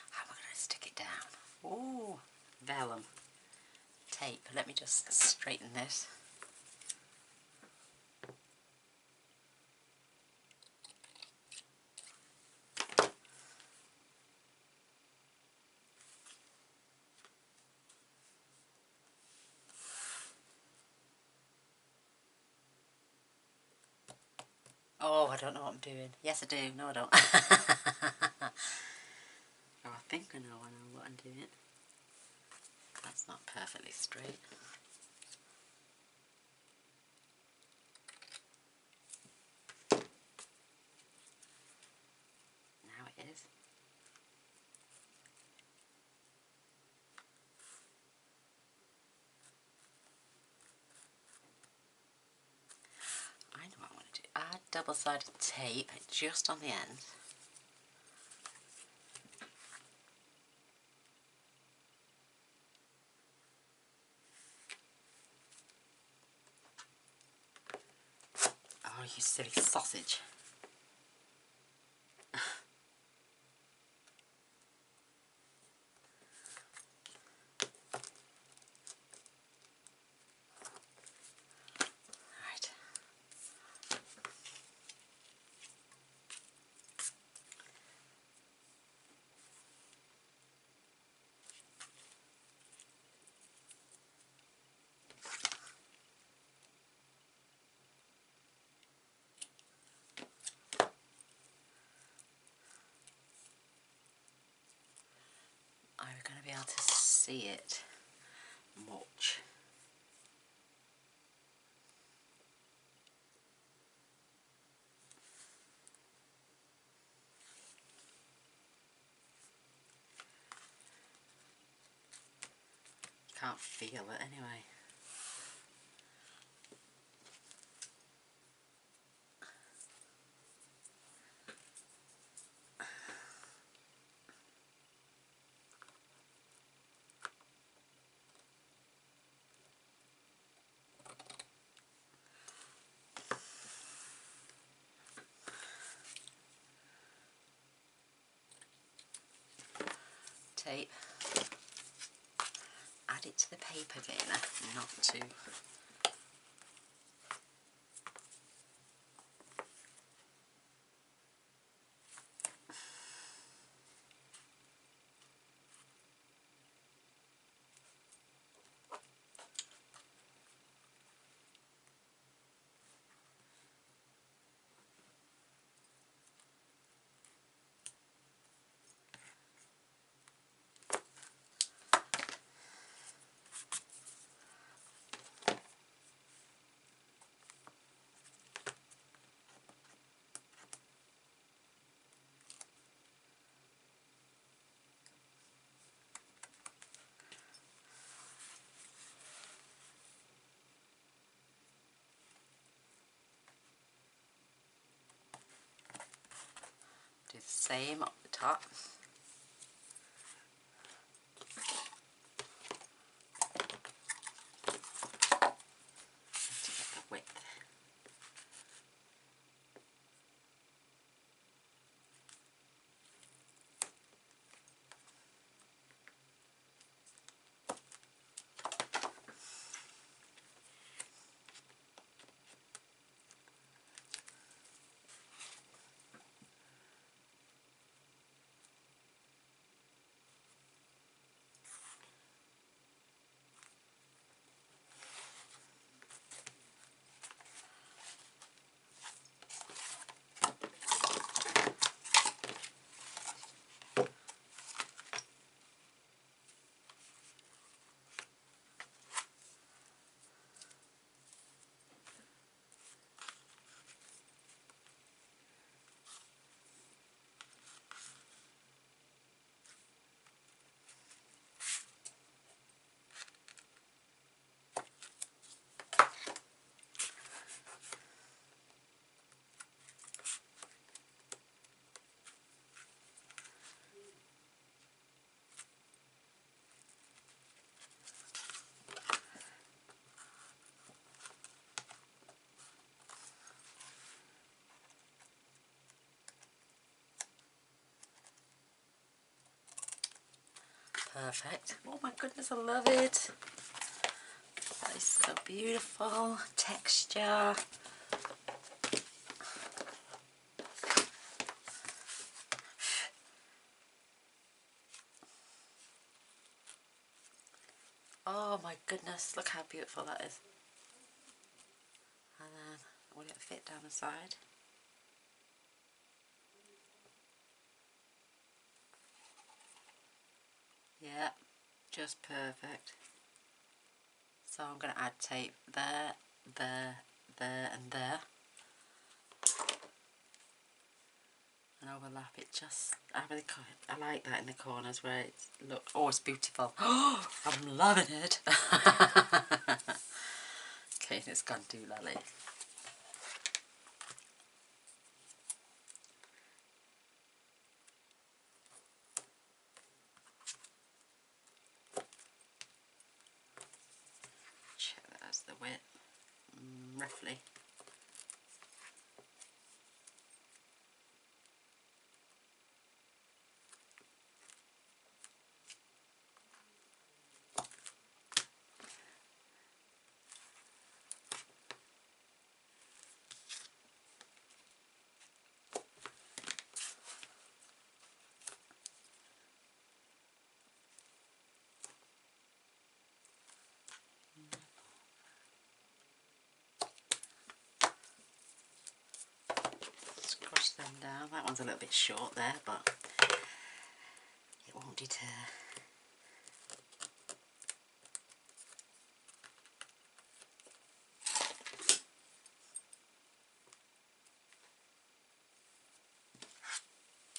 How am I going to stick it down? Ooh, vellum tape. Let me just straighten this. Oh, I don't know what I'm doing. Yes, I do. No, I don't. Oh, I think I know what I'm doing. That's not perfectly straight. Now it is. double-sided tape just on the end. Oh, you silly sausage. Right. Are we going to be able to see it much? Can't feel it anyway. Tape. Add it to the paper gainer, not to. Do the same up the top. To get the width. Perfect. Oh my goodness, I love it. That is so beautiful. Texture. Oh my goodness, look how beautiful that is. And then, will it fit down the side? Yeah, just perfect. So I'm going to add tape there, there, there and there. And overlap it just, I like that in the corners where it's, look, oh it's beautiful. Oh, I'm loving it. Okay, it's gone too lolly. width, roughly. Squash them down. That one's a little bit short there, but it won't deter.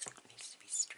It needs to be straight.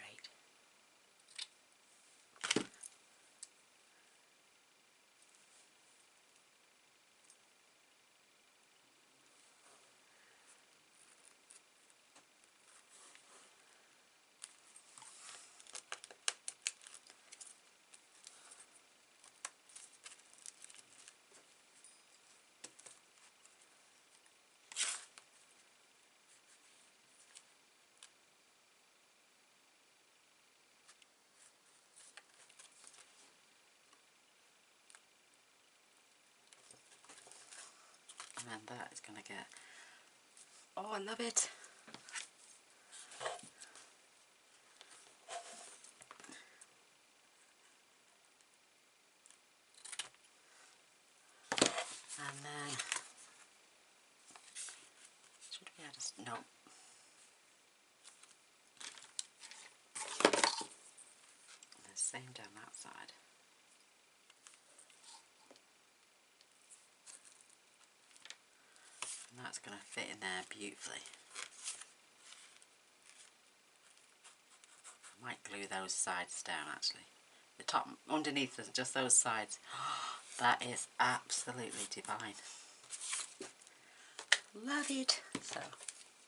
And then that is going to get, oh, I love it. And then, should we add a, no. And the same down that side. And that's going to fit in there beautifully. I might glue those sides down actually. The top, underneath, just those sides. That is absolutely divine. Love it. So,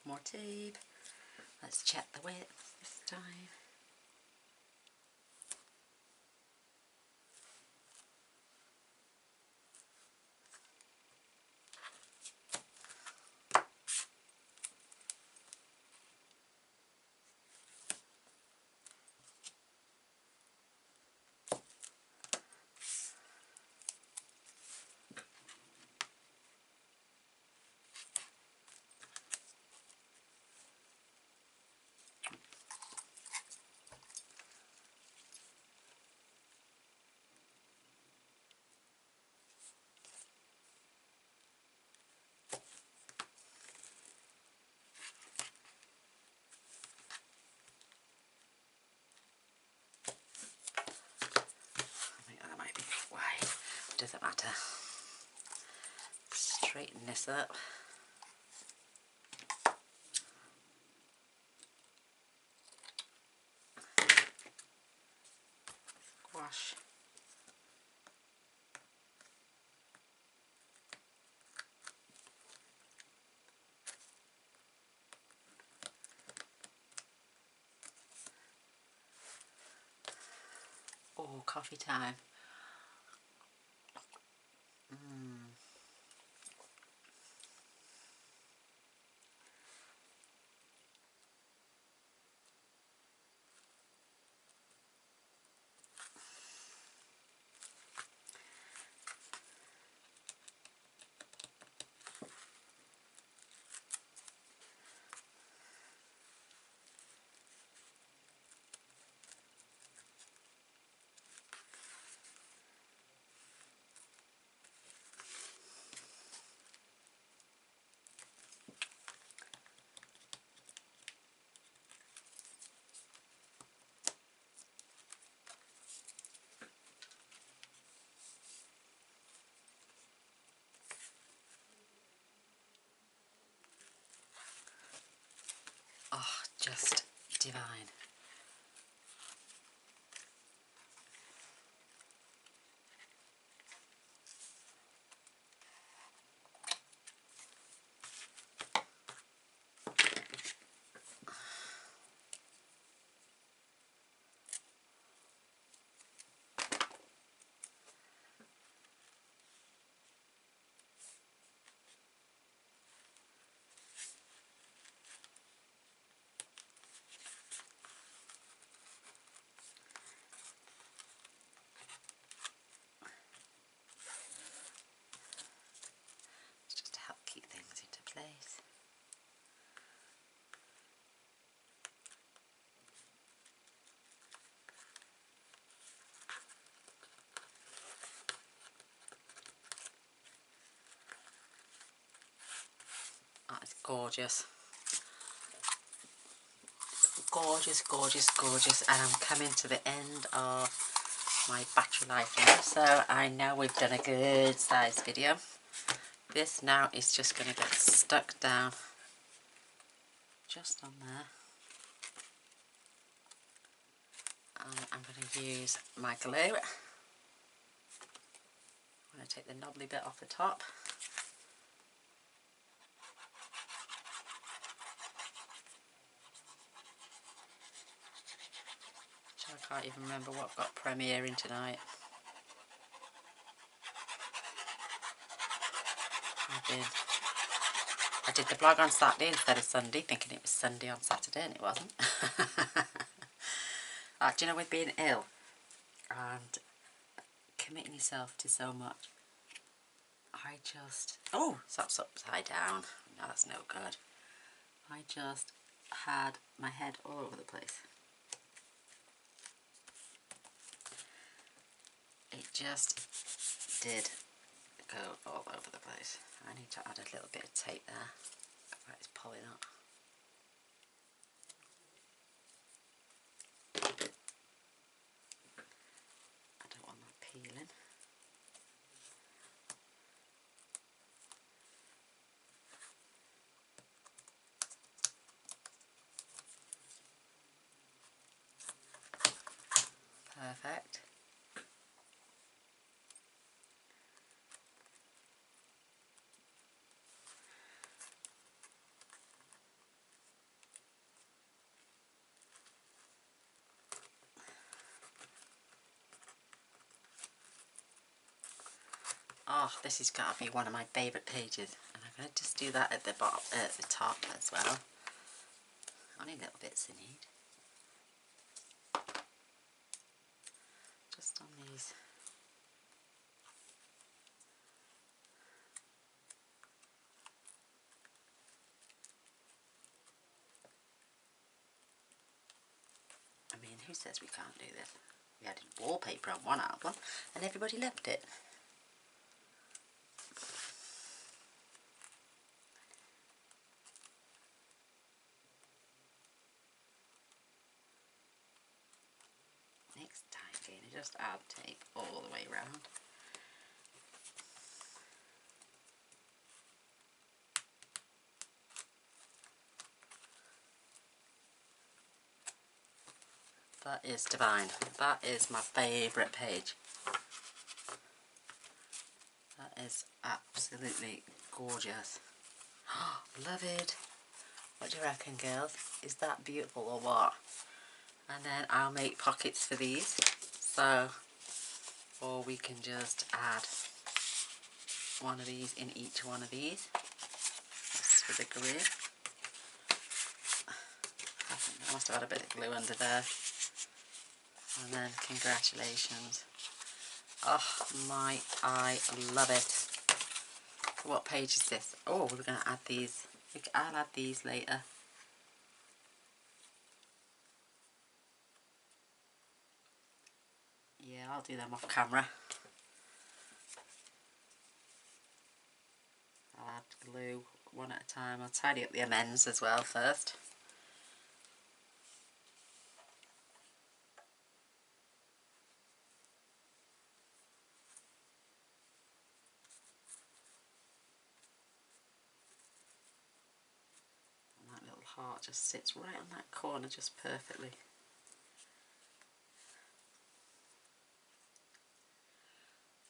more tape. Let's check the width this time. I think that might be wide. Doesn't matter. Straighten this up. Squash. Oh, coffee time. Oh, just divine. gorgeous. Gorgeous, gorgeous, gorgeous. And I'm coming to the end of my battery life now, so I know we've done a good size video. This now is just going to get stuck down just on there. And I'm going to use my glue. I'm going to take the knobbly bit off the top. I can't even remember what I've got premiering tonight. I did the vlog on Saturday instead of Sunday, thinking it was Sunday on Saturday, and it wasn't. Do you know, with being ill and committing yourself to so much, I just... Oh, that's upside down. No, that's no good. I just had my head all over the place. It just did go all over the place. I need to add a little bit of tape there. Right, it's pulling up. I don't want that peeling. Perfect. Oh, this has got to be one of my favourite pages, and I'm going to just do that at the bottom, at the top as well. Only little bits in need. Just on these. I mean, who says we can't do this? We added wallpaper on one album, and everybody loved it. Next time, Gaynor, just add tape all the way around. That is divine. That is my favourite page. That is absolutely gorgeous. Oh, love it. What do you reckon, girls? Is that beautiful or what? And then I'll make pockets for these. So, or we can just add one of these in each one of these. That's for the glue. I must have had a bit of glue under there. And then congratulations. Oh my, I love it. What page is this? Oh, we're going to add these. I'll add these later. Yeah, I'll do them off camera. I'll add glue one at a time. I'll tidy up the amends as well first. Heart just sits right on that corner just perfectly.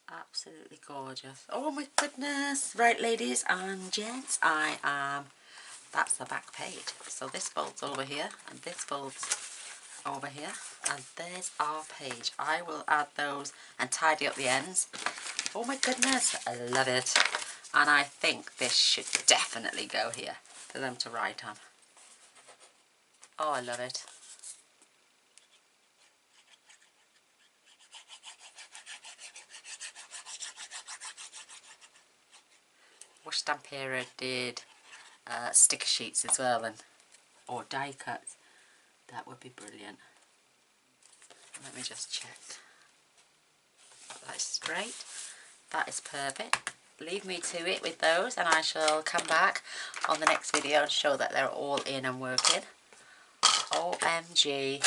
Absolutely gorgeous. Oh my goodness. Right, ladies and gents, that's the back page. So this folds over here and this folds over here, and there's our page. I will add those and tidy up the ends. Oh my goodness, I love it. And I think this should definitely go here for them to write on. Oh, I love it. Wish Stamperia did sticker sheets as well, and or die cuts. That would be brilliant. Let me just check. That is great. That is perfect. leave me to it with those, and I shall come back on the next video and show that they're all in and working. OMG.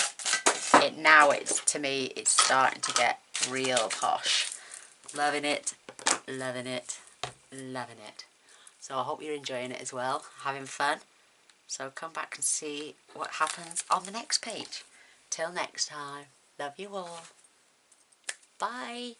To me, it's starting to get real posh. Loving it, loving it, loving it. So I hope you're enjoying it as well, having fun. So come back and see what happens on the next page. Till next time, love you all. Bye.